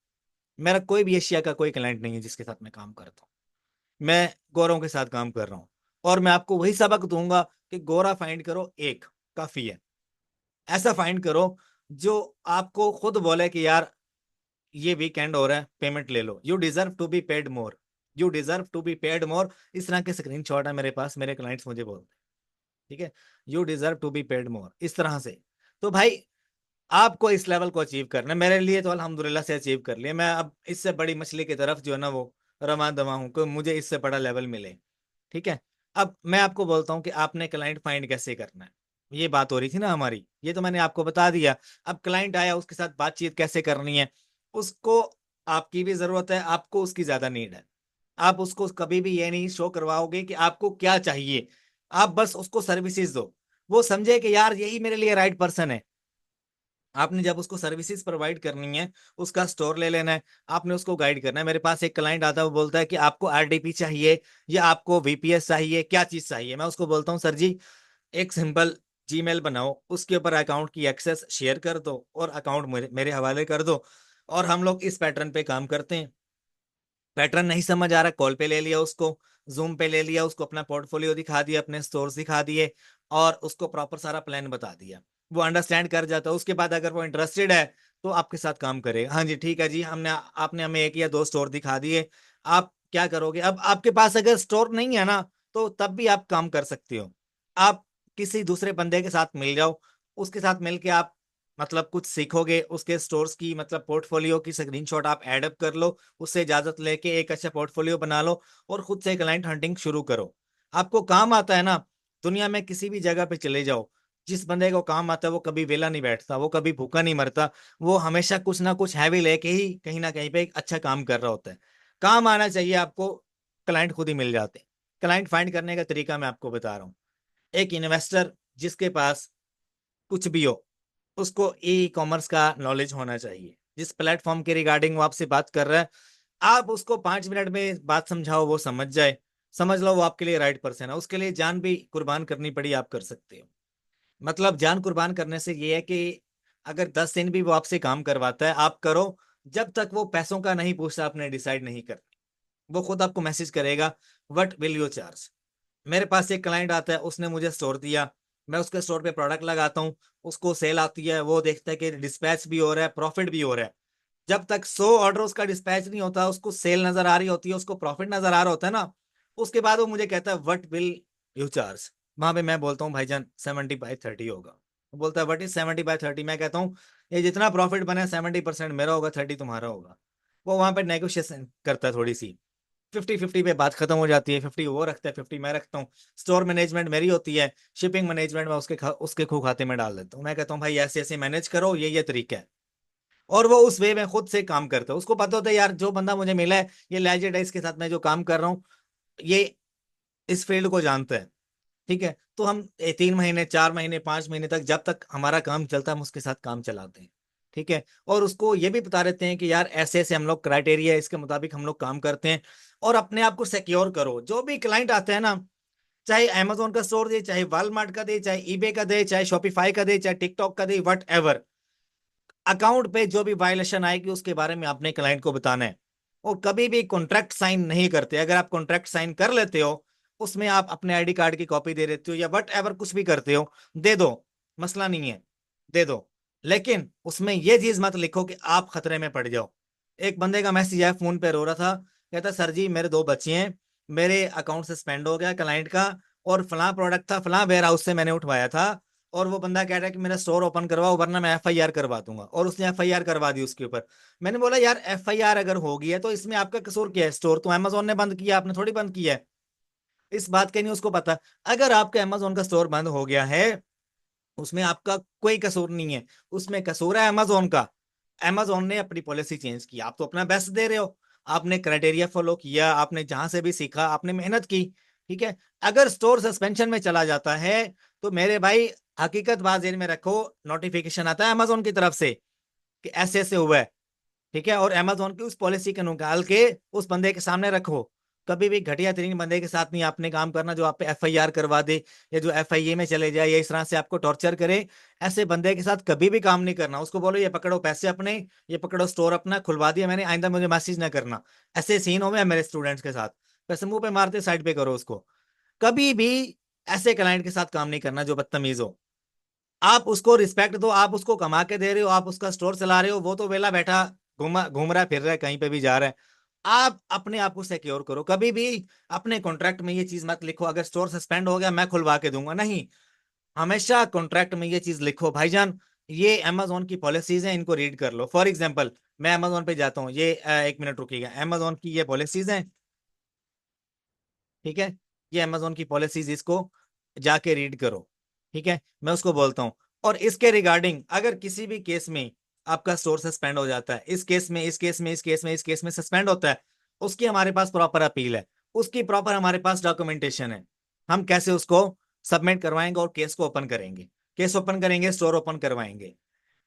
मेरा कोई भी एशिया का कोई क्लाइंट नहीं है जिसके साथ मैं काम करता हूँ। मैं गोरों के साथ काम कर रहा हूँ, और मैं आपको वही सबक दूंगा कि गोरा फाइंड करो, एक काफी है। ऐसा फाइंड करो जो आपको खुद बोले कि यार ये वीकेंड हो रहा है, पेमेंट ले लो, you deserve to be paid more, you deserve to be paid more. इस तरह के स्क्रीनशॉट है मेरे पास, मेरे क्लाइंट्स मुझे बोलते हैं। ठीक है, you deserve to be paid more, इस तरह से। तो भाई आपको इस लेवल को अचीव करना है। मेरे लिए तो अल्हम्दुलिल्लाह से अचीव कर लिया, मैं अब इससे बड़ी मछली की तरफ जो है ना वो रवां दवा हूं कि मुझे इससे बड़ा लेवल मिले। ठीक है, अब मैं आपको बोलता हूँ कि आपने क्लाइंट फाइंड कैसे करना है। ये बात हो रही थी ना हमारी, ये तो मैंने आपको बता दिया। अब क्लाइंट आया, उसके साथ बातचीत कैसे करनी है, उसको आपकी भी जरूरत है, आपको उसकी ज्यादा नीड है। आप उसको कभी भी ये नहीं शो करवाओगे कि आपको क्या चाहिए, आप बस उसको सर्विसेज दो, वो समझे कि यार यही मेरे लिए राइट पर्सन है। आपने जब उसको सर्विसेज प्रोवाइड करनी है, उसका स्टोर ले लेना है, आपने उसको गाइड करना है। मेरे पास एक क्लाइंट आता है, वो बोलता है कि आपको आरडीपी चाहिए या आपको वीपीएस चाहिए, क्या चीज चाहिए। मैं उसको बोलता हूँ सर जी एक सिंपल जीमेल बनाओ, उसके ऊपर अकाउंट की एक्सेस शेयर कर दो और अकाउंट मेरे हवाले कर दो, और हम लोग इस पैटर्न पे काम करते हैं। पैटर्न नहीं समझ आ रहा, कॉल पे ले लिया उसको, जूम पे ले लिया उसको, अपना पोर्टफोलियो दिखा दिया, अपने स्टोर्स दिखा दिए, और उसको प्रॉपर सारा प्लान बता दिया। वो अंडरस्टैंड कर जाता है। उसके बाद अगर वो इंटरेस्टेड है तो आपके साथ काम करेगा। हाँ जी ठीक है जी, हमने आपने हमें 1 या 2 स्टोर दिखा दिए, आप क्या करोगे। अब आपके पास अगर स्टोर नहीं है ना, तो तब भी आप काम कर सकते हो। आप किसी दूसरे बंदे के साथ मिल जाओ, उसके साथ मिलके आप मतलब कुछ सीखोगे, उसके स्टोर्स की मतलब पोर्टफोलियो की स्क्रीनशॉट आप ऐड अप कर लो, उससे इजाजत लेके एक अच्छा पोर्टफोलियो बना लो और खुद से क्लाइंट हंटिंग शुरू करो। आपको काम आता है ना, दुनिया में किसी भी जगह पे चले जाओ, जिस बंदे को काम आता है वो कभी वेला नहीं बैठता, वो कभी भूखा नहीं मरता, वो हमेशा कुछ ना कुछ हैवी लेके ही कहीं ना कहीं पे एक अच्छा काम कर रहा होता है। काम आना चाहिए आपको, क्लाइंट खुद ही मिल जाते हैं। क्लाइंट फाइंड करने का तरीका मैं आपको बता रहा हूँ। एक इन्वेस्टर जिसके पास कुछ भी हो, उसको ई कॉमर्स का नॉलेज होना चाहिए। जिस प्लेटफॉर्म के रिगार्डिंग वो आपसे बात कर रहा है, आप उसको 5 मिनट में बात समझाओ, वो समझ जाए, समझ लो वो आपके लिए राइट पर्सन है। उसके लिए जान भी कुर्बान करनी पड़ी, आप कर सकते हो। मतलब जान कुर्बान करने से ये है कि अगर 10 दिन भी वो आपसे काम करवाता है, आप करो। जब तक वो पैसों का नहीं पूछता, आपने डिसाइड नहीं कर, वो खुद आपको मैसेज करेगा, व्हाट विल यू चार्ज। मेरे पास एक क्लाइंट आता है, उसने मुझे स्टोर दिया, मैं उसके स्टोर पे प्रोडक्ट लगाता हूँ, उसको सेल आती है, वो देखता है कि डिस्पैच भी हो रहा है, प्रॉफिट भी हो रहा है। जब तक 100 ऑर्डर उसका डिस्पैच नहीं होता, उसको सेल नजर आ रही होती है, उसको प्रॉफिट नजर आ रहा होता है ना, उसके बाद वो मुझे कहता है व्हाट विल यू चार्ज। वहां पे मैं बोलता हूँ भाईजान 70/30 होगा। वो बोलता है व्हाट इज 70/30। मैं कहता हूँ ये जितना प्रॉफिट बना 70% मेरा होगा, 30 तुम्हारा होगा। वो वहां पे नेगोशिएशन करता है थोड़ी सी, 50-50 पे बात खत्म हो जाती है। 50 वो रखता है, 50 मैं रखता हूँ। स्टोर मैनेजमेंट मेरी होती है, शिपिंग मैनेजमेंट में उसके खो खाते में डाल देता हूँ। मैं कहता हूँ भाई ऐसे ऐसे मैनेज करो, ये तरीका है। और वो उस वे में खुद से काम करता है। उसको पता होता है यार जो बंदा मुझे मिला है ये लेजेंड है, इसके साथ मैं जो काम कर रहा हूँ ये इस फील्ड को जानता है। ठीक है, तो हम 3 महीने 4 महीने 5 महीने तक जब तक हमारा काम चलता है हम उसके साथ काम चलाते हैं। ठीक है, और उसको ये भी बता देते हैं कि यार ऐसे ऐसे हम लोग क्राइटेरिया है, इसके मुताबिक हम लोग काम करते हैं। और अपने आप को सिक्योर करो। जो भी क्लाइंट आता है ना, चाहे अमेजोन का स्टोर दे, चाहे वॉलमार्ट का दे, चाहे ईबे का दे, चाहे शॉपिफाई का दे, चाहे टिकटॉक का दे, वट एवर, अकाउंट पे जो भी वायलेशन आएगी उसके बारे में अपने क्लाइंट को बताना है। और कभी भी कॉन्ट्रैक्ट साइन नहीं करते। अगर आप कॉन्ट्रैक्ट साइन कर लेते हो, उसमें आप अपने आईडी कार्ड की कॉपी दे देते हो या वट एवर कुछ भी करते हो, दे दो, मसला नहीं है, दे दो। लेकिन उसमें ये चीज मत लिखो कि आप खतरे में पड़ जाओ। एक बंदे का मैसेज आया, फोन पे रो रहा था, कहता सर जी मेरे 2 बच्चे हैं, मेरे अकाउंट सस्पेंड हो गया क्लाइंट का, और फलां प्रोडक्ट था फलां वेयर हाउस से मैंने उठवाया था, और वो बंदा कह रहा है कि मेरा स्टोर ओपन करवाओ वरना मैं एफआईआर करवा दूंगा। और उसने एफआईआर करवा दी उसके ऊपर। मैंने बोला यार एफआईआर अगर होगी है तो इसमें आपका कसूर क्या है? स्टोर तो अमेजोन ने बंद किया, आपने थोड़ी बंद किया है। इस बात का नहीं उसको पता। अगर आपका अमेजोन का स्टोर बंद हो गया है, उसमें आपका कोई कसूर नहीं है, उसमें कसूर है अमेजोन का। अमेजोन ने अपनी पॉलिसी चेंज की, आप तो अपना बेस्ट दे रहे हो, आपने क्राइटेरिया फॉलो किया, आपने जहां से भी सीखा, आपने मेहनत की। ठीक है, अगर स्टोर सस्पेंशन में चला जाता है तो मेरे भाई हकीकत बात ज़हन में रखो, नोटिफिकेशन आता है अमेजोन की तरफ से कि ऐसे ऐसे हुआ है। ठीक है, और अमेजोन की उस पॉलिसी को निकाल के उस बंदे के सामने रखो। कभी भी घटिया तरीन बंदे के साथ नहीं आपने काम करना जो आप पे एफआईआर करवा दे, या जो एफआईए में चले जाए, या इस तरह से आपको टॉर्चर करे। ऐसे बंदे के साथ कभी भी काम नहीं करना। उसको बोलो ये पकड़ो पैसे अपने, ये पकड़ो स्टोर अपना खुलवा दिया मैंने, आइंदा मुझे मैसेज ना करना। ऐसे सीन हो गए मेरे स्टूडेंट्स के साथ, पैसे मुंह पे मारते साइड पे करो उसको। कभी भी ऐसे क्लाइंट के साथ काम नहीं करना जो बदतमीज हो। आप उसको रिस्पेक्ट दो, आप उसको कमा के दे रहे हो, आप उसका स्टोर चला रहे हो, वो तो वेला बैठा घूमा घूम रहा है, फिर रहा है, कहीं पे भी जा रहा है। आप अपने आप को सिक्योर करो। कभी भी अपने कॉन्ट्रैक्ट में ये चीज मत लिखो अगर स्टोर सस्पेंड हो गया मैं खुलवा के दूंगा, नहीं। हमेशा कॉन्ट्रैक्ट में ये चीज लिखो भाईजान, ये अमेजोन की पॉलिसीज हैं, इनको रीड कर लो। फॉर एग्जाम्पल मैं अमेजोन पे जाता हूँ, ये 1 मिनट रुकिएगा, अमेजोन की ये पॉलिसीज हैं। ठीक है, ये अमेजोन की पॉलिसीज, इसको जाके रीड करो। ठीक है, मैं उसको बोलता हूँ। और इसके रिगार्डिंग अगर किसी भी केस में आपका स्टोर सस्पेंड हो जाता है, इस केस में, इस केस में, इस केस में, इस केस में सस्पेंड होता है, उसकी हमारे पास प्रॉपर अपील है, उसकी प्रॉपर हमारे पास डॉक्यूमेंटेशन है। हम कैसे उसको सबमिट करवाएंगे और केस को ओपन करेंगे, केस ओपन करेंगे, स्टोर ओपन करवाएंगे।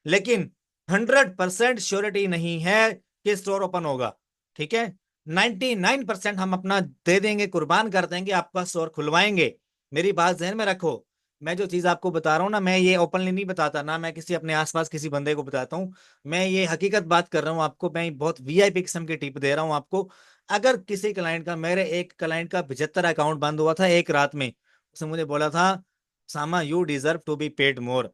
लेकिन 100% श्योरिटी नहीं है कि स्टोर ओपन होगा। ठीक है, 99% हम अपना दे देंगे, कुर्बान कर देंगे, आपका स्टोर खुलवाएंगे। मेरी बात ध्यान में रखो। मैं जो चीज आपको बता रहा हूँ ना, मैं ये ओपनली नहीं बताता ना, मैं किसी अपने आसपास किसी बंदे को बताता हूँ। मैं ये हकीकत बात कर रहा हूँ आपको, मैं बहुत वीआईपी किस्म की टिप दे रहा हूँ आपको। अगर किसी क्लाइंट का, मेरे एक क्लाइंट का 75 अकाउंट बंद हुआ था एक रात में, उसने मुझे बोला था सामा you deserve to be paid more.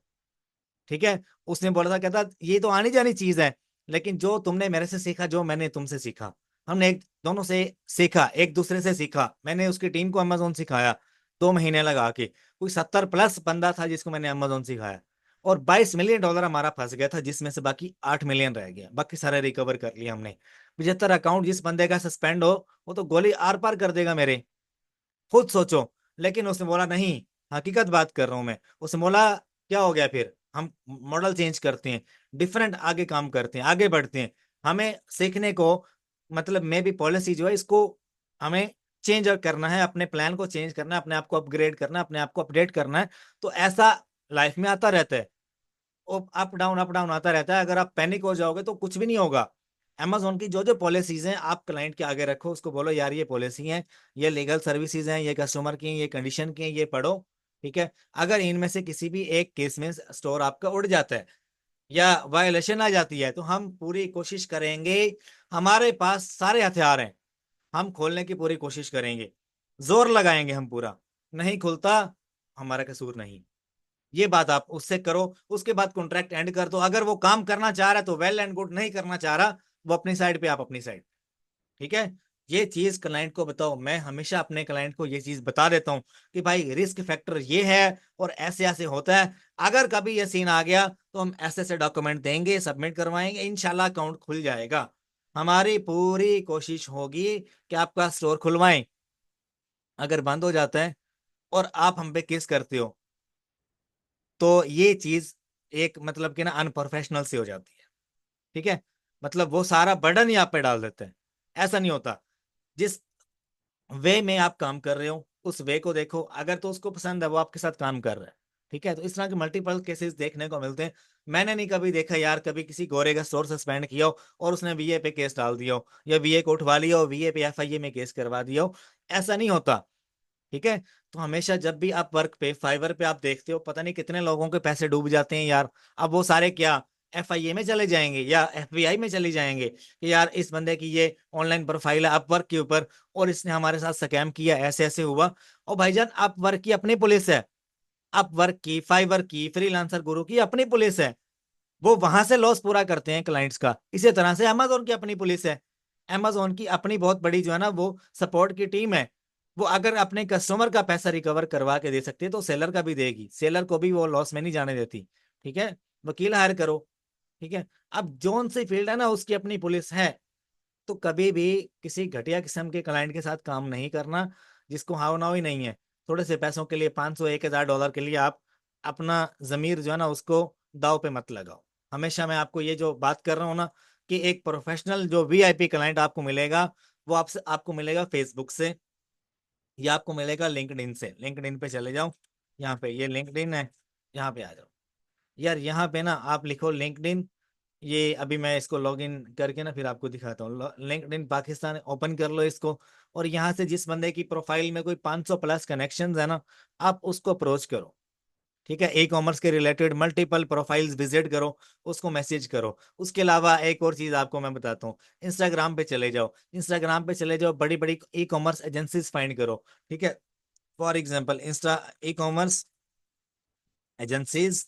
ठीक है, उसने बोला था, कहता ये तो आनी जानी चीज है, लेकिन जो तुमने मेरे से सीखा, जो मैंने तुमसे सीखा, हमने एक दोनों से सीखा, एक दूसरे से सीखा। मैंने उसकी टीम को अमेजोन सिखाया 2 महीने लगा के, कोई 70+ बंदा था जिसको मैंने अमेजोन सिखाया। और $22 मिलियन हमारा फंस गया था, जिसमें से बाकी 8 मिलियन रह गया, बाकी सारे रिकवर कर लिया हमने। 75 अकाउंट जिस बंदे का सस्पेंड हो, वो तो गोली आर पार कर देगा मेरे, खुद सोचो। लेकिन उसने बोला नहीं, हकीकत बात कर रहा हूं मैं। उसने बोला क्या हो गया फिर, हम मॉडल चेंज करते हैं, डिफरेंट आगे काम करते हैं, आगे बढ़ते हैं। हमें सीखने को, मतलब मे भी पॉलिसी जो है इसको हमें चेंज करना है, अपने प्लान को चेंज करना है, अपने आप को अपग्रेड करना है, अपने आप को अपडेट करना है। तो ऐसा लाइफ में आता रहता है, अप डाउन आता रहता है। अगर आप पैनिक हो जाओगे तो कुछ भी नहीं होगा। Amazon की जो जो पॉलिसीज हैं आप क्लाइंट के आगे रखो, उसको बोलो यार ये पॉलिसी है, ये लीगल सर्विसेज हैं, ये कस्टमर की हैं, ये कंडीशन की हैं, ये पढ़ो। ठीक है, अगर इनमें से किसी भी एक केस में स्टोर आपका उड़ जाता है या वायलेशन आ जाती है, तो हम पूरी कोशिश करेंगे, हमारे पास सारे हथियार हैं, हम खोलने की पूरी कोशिश करेंगे, जोर लगाएंगे हम पूरा। नहीं खुलता, हमारा कसूर नहीं। ये बात आप उससे करो, उसके बाद कॉन्ट्रैक्ट एंड कर दो। अगर वो काम करना चाह रहा है तो वेल एंड गुड, नहीं करना चाह रहा वो अपनी साइड पे, आप अपनी साइड। ठीक है, ये चीज क्लाइंट को बताओ। मैं हमेशा अपने क्लाइंट को ये चीज बता देता हूँ कि भाई रिस्क फैक्टर ये है और ऐसे ऐसे होता है। अगर कभी ये सीन आ गया तो हम ऐसे ऐसे डॉक्यूमेंट देंगे, सबमिट करवाएंगे, इंशाल्लाह अकाउंट खुल जाएगा। हमारी पूरी कोशिश होगी कि आपका स्टोर खुलवाएं। अगर बंद हो जाता है और आप हम पे केस करते हो, तो ये चीज एक मतलब कि ना अनप्रोफेशनल सी हो जाती है। ठीक है, मतलब वो सारा बर्डन ही आप पे डाल देते हैं। ऐसा नहीं होता। जिस वे में आप काम कर रहे हो उस वे को देखो, अगर तो उसको पसंद है, वो आपके साथ काम कर रहा है। ठीक है, तो इस तरह के मल्टीपल केसेस देखने को मिलते हैं। मैंने नहीं कभी देखा यार, कभी किसी गोरे का स्टोर सस्पेंड किया हो और उसने वीए पे केस डाल दिया हो, या वीए को उठवा लिया हो, वीए पे एफआईए में केस करवा दिया हो। ऐसा नहीं होता। ठीक है, तो हमेशा जब भी आप वर्क पे फाइवर पे आप देखते हो, पता नहीं कितने लोगों के पैसे डूब जाते हैं यार। अब वो सारे क्या एफआईए में चले जाएंगे या एफबीआई में चले जाएंगे कि यार इस बंदे की ये ऑनलाइन प्रोफाइल है अपवर्क के ऊपर, और इसने हमारे साथ स्कैम किया, ऐसे ऐसे हुआ। और भाईजान अपवर्क की अपनी पुलिस है, अपवर्क की, फाइवर की, फ्रीलांसर गुरु की अपनी पुलिस है। वो वहां से लॉस पूरा करते हैं क्लाइंट्स का। इसी तरह से अमेजोन की अपनी पुलिस है, अमेजोन की अपनी बहुत बड़ी जो है ना वो सपोर्ट की टीम है। वो अगर अपने कस्टमर का पैसा रिकवर करवा के दे सकती है तो सेलर का भी देगी, सेलर को भी वो लॉस में नहीं जाने देती। ठीक है, वकील हायर करो। ठीक है, अब जोन सी फील्ड है ना उसकी अपनी पुलिस है। तो कभी भी किसी घटिया किस्म के क्लाइंट के साथ काम नहीं करना, जिसको हाव नाव ही नहीं है। थोड़े से पैसों के लिए, 500 1000 डॉलर के लिए आप अपना जमीर जो है ना उसको दाव पे मत लगाओ। हमेशा मैं आपको ये जो बात कर रहा हूँ ना, कि एक प्रोफेशनल जो वीआईपी क्लाइंट आपको मिलेगा, वो आपसे आपको मिलेगा फेसबुक से, या आपको मिलेगा लिंक्डइन से। लिंक्डइन पे चले जाओ, यहाँ पे ये लिंक्डइन है, यहाँ पे आ जाओ। यार यहाँ पे ना आप लिखो लिंक्डइन, ये अभी मैं इसको लॉगिन करके ना फिर आपको दिखाता हूँ। लिंक्डइन पाकिस्तान ओपन कर लो इसको, और यहाँ से जिस बंदे की प्रोफाइल में कोई 500 प्लस कनेक्शंस है ना, आप उसको अप्रोच करो। ठीक है, ई कॉमर्स के रिलेटेड मल्टीपल प्रोफाइल्स विजिट करो, उसको मैसेज करो। उसके अलावा एक और चीज आपको मैं बताता हूँ, इंस्टाग्राम पे चले जाओ, इंस्टाग्राम पे चले जाओ, बड़ी बड़ी ई कॉमर्स एजेंसीज फाइंड करो। ठीक है, for example Insta e commerce agencies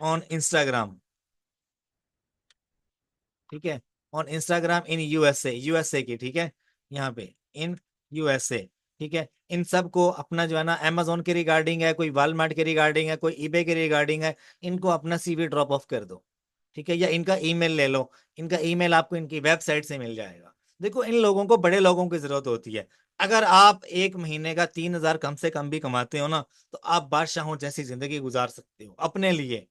on Instagram. ठीक है, on Instagram in USA, USA की। ठीक है, यहाँ पे इन यूएसए। ठीक है, इन सब को अपना जो है ना अमेजोन के रिगार्डिंग है, कोई वालमार्ट के रिगार्डिंग है, कोई ईबे के रिगार्डिंग है, इनको अपना सीवी ड्रॉप ऑफ कर दो। ठीक है, या इनका ईमेल ले लो, इनका ईमेल आपको इनकी वेबसाइट से मिल जाएगा। देखो इन लोगों को, बड़े लोगों की जरूरत होती है। अगर आप एक महीने का 3000 कम से कम भी कमाते हो ना, तो आप बादशाहों जैसी जिंदगी गुजार सकते हो अपने लिए।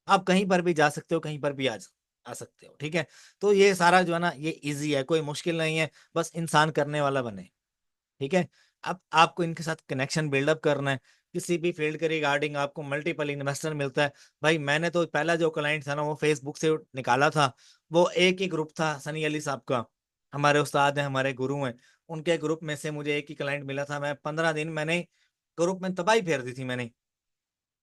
आप कहीं पर भी जा सकते हो, कहीं पर भी आ सकते हो। ठीक है, तो ये सारा जो है ना ये इजी है, कोई मुश्किल नहीं है, बस इंसान करने वाला बने। ठीक है, अब आपको इनके साथ कनेक्शन बिल्डअप करना है। किसी भी फील्ड के रिगार्डिंग आपको मल्टीपल इन्वेस्टर मिलता है। भाई मैंने तो पहला जो क्लाइंट था ना वो फेसबुक से निकाला था। वो एक ही ग्रुप था सनी अली साहब का, हमारे उस्ताद हैं, हमारे गुरु हैं। उनके ग्रुप में से मुझे एक ही क्लाइंट मिला था। मैं 15 दिन मैंने ग्रुप में तबाही फेर दी थी मैंने।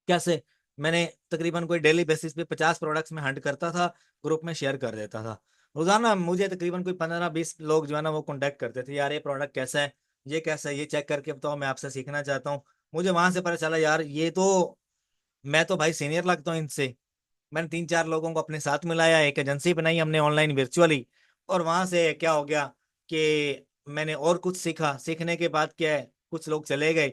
कैसे? मैंने तकरीबन कोई डेली बेसिस पे 50 प्रोडक्ट्स में हंट करता था, ग्रुप में शेयर कर देता था। रोजाना मुझे तकरीबन कोई 15-20 लोग जो है ना वो कांटेक्ट करते थे, यार ये प्रोडक्ट कैसा है, ये कैसा है, ये चेक करके बताओ, मैं आपसे सीखना चाहता हूँ। मुझे वहां से पता चला यार ये तो, मैं तो भाई सीनियर लगता हूँ इनसे। मैंने 3-4 लोगों को अपने साथ मिलाया, एक एजेंसी बनाई हमने ऑनलाइन वर्चुअली। और वहां से क्या हो गया कि मैंने और कुछ सीखा। सीखने के बाद क्या है, कुछ लोग चले गए।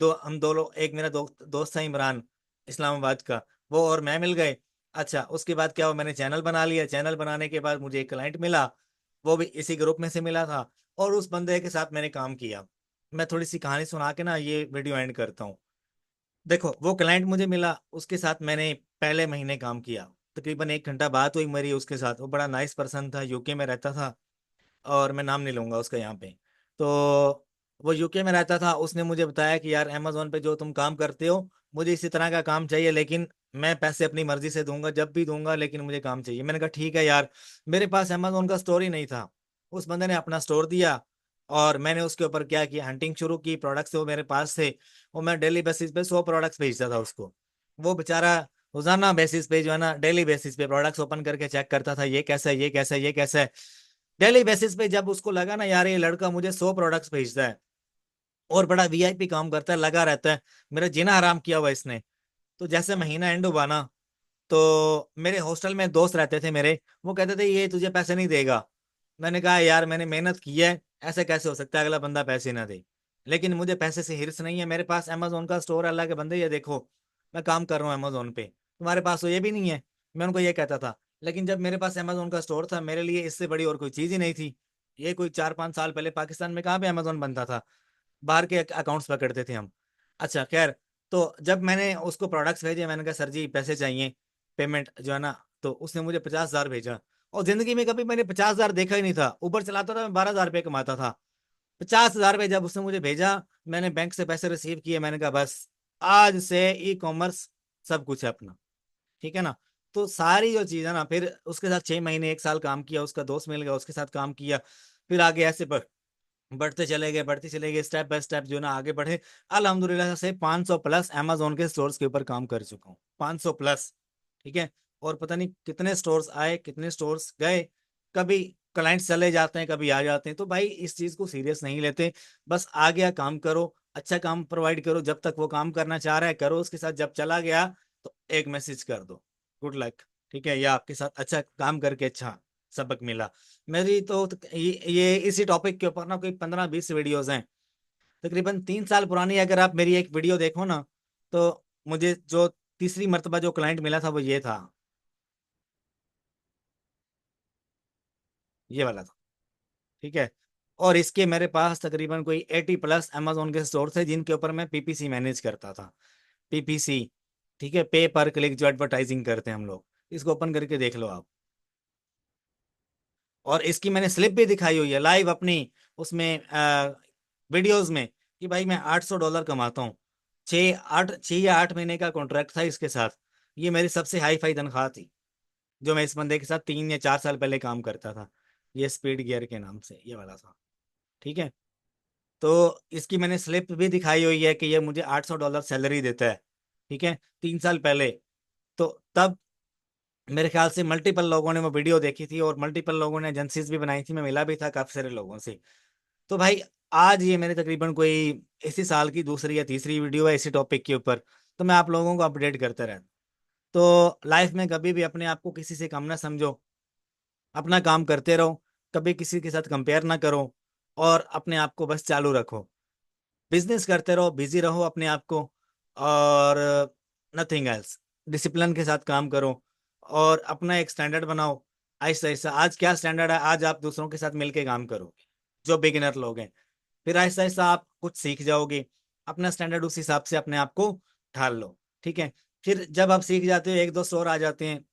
हम दो लोग, एक मेरा दोस्त था इमरान, इस्लामाबाद का। वो और मैं मिल गए। अच्छा, उसके बाद क्या हुआ, मैंने चैनल बना लिया। चैनल बनाने के बाद मुझे एक क्लाइंट मिला, वो भी इसी ग्रुप में से मिला था, और उस बंदे के साथ मैंने काम किया। मैं थोड़ी सी कहानी सुना के ना ये वीडियो एंड करता हूँ। देखो, वो क्लाइंट मुझे मिला, उसके साथ मैंने पहले महीने काम किया। तकरीबन 1 घंटा बात हुई मेरी उसके साथ। वो बड़ा नाइस पर्सन था, यूके में रहता था, और मैं नाम नहीं लूंगा उसका यहाँ पे। तो वो यूके में रहता था। उसने मुझे बताया कि यार अमेजोन पे जो तुम काम करते हो, मुझे इसी तरह का काम चाहिए, लेकिन मैं पैसे अपनी मर्जी से दूंगा, जब भी दूंगा, लेकिन मुझे काम चाहिए। मैंने कहा ठीक है यार। मेरे पास अमेजोन का स्टोर ही नहीं था। उस बंदे ने अपना स्टोर दिया, और मैंने उसके ऊपर क्या किया, हंटिंग शुरू की। प्रोडक्ट्स वो मेरे पास थे, और मैं डेली बेसिस पे 100 प्रोडक्ट्स भेजता था उसको। वो बेचारा रोजाना बेसिस पे जो है ना, डेली बेसिस पे प्रोडक्ट्स ओपन करके चेक करता था, ये कैसा है, ये कैसा है, ये कैसा है। डेली बेसिस पे जब उसको लगा ना यार ये लड़का मुझे 100 प्रोडक्ट्स भेजता है और बड़ा वीआईपी काम करता है, लगा रहता है, मेरा जीना हराम किया हुआ इसने। तो जैसे महीना एंड हुआ ना, तो मेरे हॉस्टल में दोस्त रहते थे मेरे, वो कहते थे ये तुझे पैसे नहीं देगा। मैंने कहा यार मैंने मेहनत की है, ऐसे कैसे हो सकता है अगला बंदा पैसे ना दे। लेकिन मुझे पैसे से हिर्स नहीं है, मेरे पास अमेजोन का स्टोर है। अल्लाह के बंदे ये देखो, मैं काम कर रहा हूँ अमेजोन पे, तुम्हारे पास तो ये भी नहीं है। मैं उनको ये कहता था। लेकिन जब मेरे पास अमेजोन का स्टोर था, मेरे लिए इससे बड़ी और कोई चीज ही नहीं थी। ये कोई 4-5 साल पहले पाकिस्तान में कहाँ पे अमेजोन बनता था, बाहर के अकाउंट्स पकड़ते थे हम। अच्छा खैर, तो जब मैंने उसको प्रोडक्ट्स भेजे, मैंने कहा सर जी पैसे चाहिए, पेमेंट जो है ना। तो उसने मुझे 50,000 भेजा। और जिंदगी में कभी मैंने 50,000 देखा ही नहीं था। ऊबर चलाता था मैं, 12,000 रुपये कमाता था। 50,000 रुपये जब उसने मुझे भेजा, मैंने बैंक से पैसे रिसीव किए। मैंने कहा बस, आज से ई कॉमर्स सब कुछ है अपना। ठीक है ना। तो सारी जो चीज है ना, फिर उसके साथ 6 महीने 1 साल काम किया, उसका दोस्त मिल गया, उसके साथ काम किया। फिर आगे ऐसे बढ़ते चले गए, बढ़ते चले गए, स्टेप बाय स्टेप जो ना आगे बढ़े। अल्हम्दुलिल्लाह से 500 प्लस अमेजोन के स्टोर्स के ऊपर काम कर चुका हूँ, 500 प्लस। ठीक है। और पता नहीं कितने स्टोर्स आए, कितने स्टोर्स गए। कभी क्लाइंट्स चले जाते हैं, कभी आ जाते हैं। तो भाई इस चीज को सीरियस नहीं लेते। बस आ गया काम करो, अच्छा काम प्रोवाइड करो, जब तक वो काम करना चाह रहा है करो उसके साथ। जब चला गया तो एक मैसेज कर दो, गुड लक। ठीक है, या आपके साथ अच्छा काम करके अच्छा सबक मिला। मेरी तो ये इसी टॉपिक के ऊपर ना कोई 15-20 वीडियोस हैं, तकरीबन 3 साल पुरानी। अगर आप मेरी एक वीडियो देखो ना, तो मुझे जो तीसरी मर्तबा जो क्लाइंट मिला था वो ये था, ये वाला था। ठीक है। और इसके मेरे पास तकरीबन कोई 80 प्लस अमेजोन के स्टोर थे, जिनके ऊपर मैं पीपीसी मैनेज करता था। पीपीसी, ठीक है, पे पर क्लिक जो एडवर्टाइजिंग करते हैं हम लोग, इसको ओपन करके देख लो आप। और इसकी मैंने स्लिप भी दिखाई हुई है लाइव अपनी उसमें, वीडियोस में, कि भाई मैं $800 कमाता हूँ। 6 या 8 महीने का कॉन्ट्रैक्ट था इसके साथ। ये मेरी सबसे हाई फाई तनख्वाह थी, जो मैं इस बंदे के साथ 3 या 4 साल पहले काम करता था। ये स्पीड गियर के नाम से ये वाला था। ठीक है। तो इसकी मैंने स्लिप भी दिखाई हुई है कि ये मुझे $800 सैलरी देता है। ठीक है, 3 साल पहले। तो तब मेरे ख्याल से मल्टीपल लोगों ने वो वीडियो देखी थी, और मल्टीपल लोगों ने एजेंसीज भी बनाई थी, मैं मिला भी था काफी सारे लोगों से। तो भाई आज ये मेरे तकरीबन कोई इसी साल की दूसरी या तीसरी वीडियो है इसी टॉपिक के ऊपर। तो मैं आप लोगों को अपडेट करता रहता। तो लाइफ में कभी भी अपने आप को किसी से कम ना समझो, अपना काम करते रहो, कभी किसी के साथ कंपेयर ना करो, और अपने आप को बस चालू रखो। बिजनेस करते रहो, बिजी रहो अपने आप को, और नथिंग एल्स। डिसिप्लिन के साथ काम करो, और अपना एक स्टैंडर्ड बनाओ। आहिस्ता आहिस्ता आज क्या स्टैंडर्ड है, आज आप दूसरों के साथ मिलके काम करोगे, जो बिगिनर लोग हैं। फिर आहिस्ता आहिस्ता आप कुछ सीख जाओगे, अपना स्टैंडर्ड उस हिसाब से अपने आप को ढाल लो। ठीक है। फिर जब आप सीख जाते हो, 1-2 स्टोर आ जाते हैं,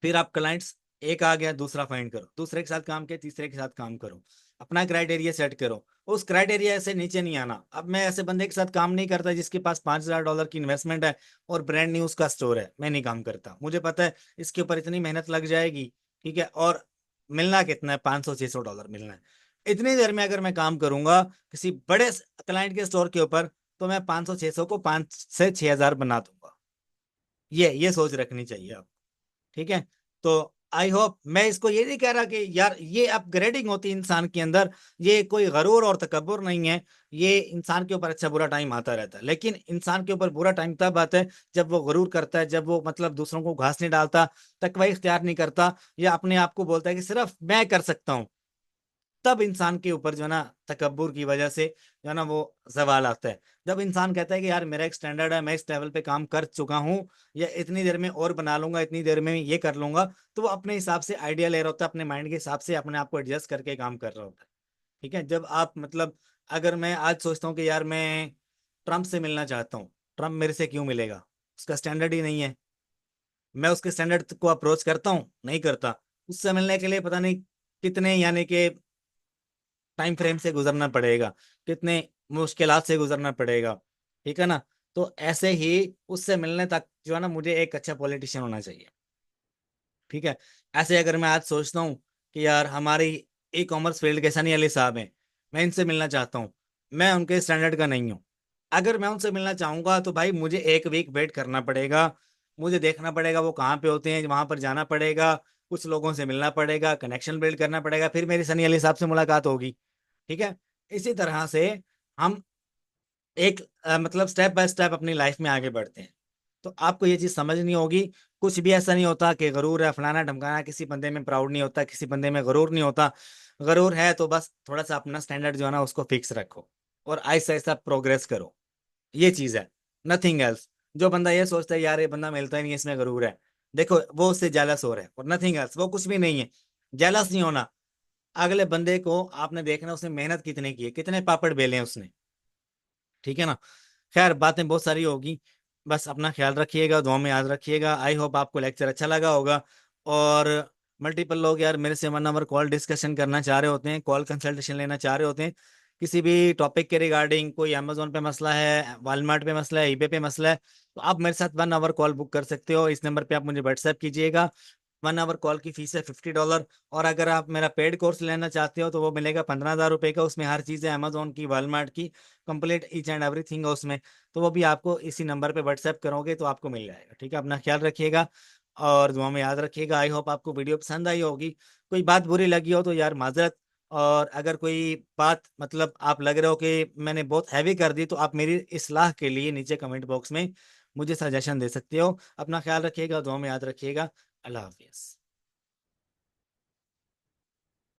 फिर आप क्लाइंट्स, एक आ गया दूसरा फाइंड करो, दूसरे के साथ काम किया, तीसरे के साथ काम करो, अपना क्राइटेरिया सेट करो। उस क्राइटेरिया से नीचे नहीं आना। अब मैं ऐसे बंदे के साथ काम नहीं करता जिसके पास $5,000 की इन्वेस्टमेंट है और ब्रांड न्यू उसका स्टोर है। मैं नहीं काम करता, मुझे पता है इसके ऊपर इतनी मेहनत लग जाएगी। ठीक है। और मिलना कितना है, $500-600 मिलना है। इतनी देर में अगर मैं काम करूंगा किसी बड़े क्लाइंट के स्टोर के ऊपर, तो मैं 500-600 को 5 से 6 हज़ार बना दूंगा। ये सोच रखनी चाहिए आप। ठीक है। तो आई होप, मैं इसको ये नहीं कह रहा कि यार ये अपग्रेडिंग होती है इंसान के अंदर, ये कोई गरूर और तकब्बुर नहीं है। ये इंसान के ऊपर अच्छा बुरा टाइम आता रहता है, लेकिन इंसान के ऊपर बुरा टाइम तब आता है जब वो गरूर करता है, जब वो मतलब दूसरों को घास नहीं डालता, तकवा इख्तियार नहीं करता, या अपने आप को बोलता है कि सिर्फ मैं कर सकता हूँ। तब इंसान के ऊपर जो है ना तकब्बुर की वजह से जो है ना वो जवाल आता है। जब इंसान कहता है कि यार मेरा एक स्टैंडर्ड है, मैं इस लेवल पे काम कर चुका हूँ, या इतनी देर में और बना लूंगा, इतनी देर में ये कर लूंगा, तो वो अपने हिसाब से आइडिया ले रहा होता है, अपने माइंड के हिसाब से अपने आप को एडजस्ट करके काम कर रहा होता है। ठीक है, जब आप मतलब अगर मैं आज सोचता हूँ कि यार मैं ट्रम्प से मिलना चाहता हूँ, ट्रम्प मेरे से क्यों मिलेगा, उसका स्टैंडर्ड ही नहीं है। मैं उसके स्टैंडर्ड को अप्रोच करता हूँ, नहीं करता। उससे मिलने के लिए पता नहीं कितने यानी कि टाइम फ्रेम से गुजरना पड़ेगा, कितने मुश्किलात से गुजरना पड़ेगा। ठीक है ना। तो ऐसे ही उससे मिलने तक जो है ना मुझे एक अच्छा पॉलिटिशियन होना चाहिए। ठीक है। ऐसे अगर मैं आज सोचता हूँ कि यार हमारी ई कॉमर्स फील्ड के सनी अली साहब हैं, मैं इनसे मिलना चाहता हूँ, मैं उनके स्टैंडर्ड का नहीं हूँ। अगर मैं उनसे मिलना चाहूंगा तो भाई मुझे एक वीक वेट करना पड़ेगा, मुझे देखना पड़ेगा वो कहाँ पे होते हैं, वहां पर जाना पड़ेगा, कुछ लोगों से मिलना पड़ेगा, कनेक्शन बिल्ड करना पड़ेगा, फिर मेरी सनी अली साहब से मुलाकात होगी। ठीक है। इसी तरह से हम एक मतलब स्टेप बाय स्टेप अपनी लाइफ में आगे बढ़ते हैं। तो आपको ये चीज समझनी होगी। कुछ भी ऐसा नहीं होता कि गरूर है फलाना ढमकाना, किसी बंदे में प्राउड नहीं होता, किसी बंदे में गरूर नहीं होता। गरूर है तो बस थोड़ा सा अपना स्टैंडर्ड जो है ना उसको फिक्स रखो और आहिस्ता आहिस्ता प्रोग्रेस करो। ये चीज है, नथिंग एल्स। जो बंदा ये सोचता है यार ये बंदा मिलता ही नहीं है, इसमें गरूर है, देखो वो उससे जेलस हो रहा है, और नथिंग एल्स, वो कुछ भी नहीं है। जेलस नहीं होना। अगले बंदे को आपने देखना उसने मेहनत कितने की है, कितने पापड़ बेले हैं उसने। ठीक है ना। खैर बातें बहुत सारी होगी, बस अपना ख्याल रखिएगा, दुआ में याद रखिएगा। आई होप आपको लेक्चर अच्छा लगा होगा। और मल्टीपल लोग यार मेरे से 1 आवर कॉल डिस्कशन करना चाह रहे होते हैं, कॉल कंसल्टेशन लेना चाह रहे होते हैं किसी भी टॉपिक के रिगार्डिंग। कोई अमेजोन पे मसला है, वालमार्ट पे मसला है, ईबे पे मसला है, तो आप मेरे साथ 1 आवर कॉल बुक कर सकते हो। इस नंबर पे आप मुझे व्हाट्सएप कीजिएगा। 1 आवर कॉल की फीस है $50। और अगर आप मेरा पेड कोर्स लेना चाहते हो तो वो मिलेगा 15,000 रुपये का। उसमें हर चीज़ है अमेजोन की, वालमार्ट की, कंप्लीट ईच एंड एवरीथिंग है उसमें। तो वो भी आपको इसी नंबर पे व्हाट्सएप करोगे तो आपको मिल जाएगा। ठीक है, अपना ख्याल रखिएगा और दुआ में याद रखिएगा। आई होप आपको वीडियो पसंद आई होगी। कोई बात बुरी लगी हो तो यार माजरत। और अगर कोई बात मतलब आप लग रहे हो कि मैंने बहुत हैवी कर दी, तो आप मेरी इस्लाह के लिए नीचे कमेंट बॉक्स में मुझे सजेशन दे सकते हो। अपना ख्याल रखिएगा, दुआ में याद रखिएगा। अल्लाह हाफिज़।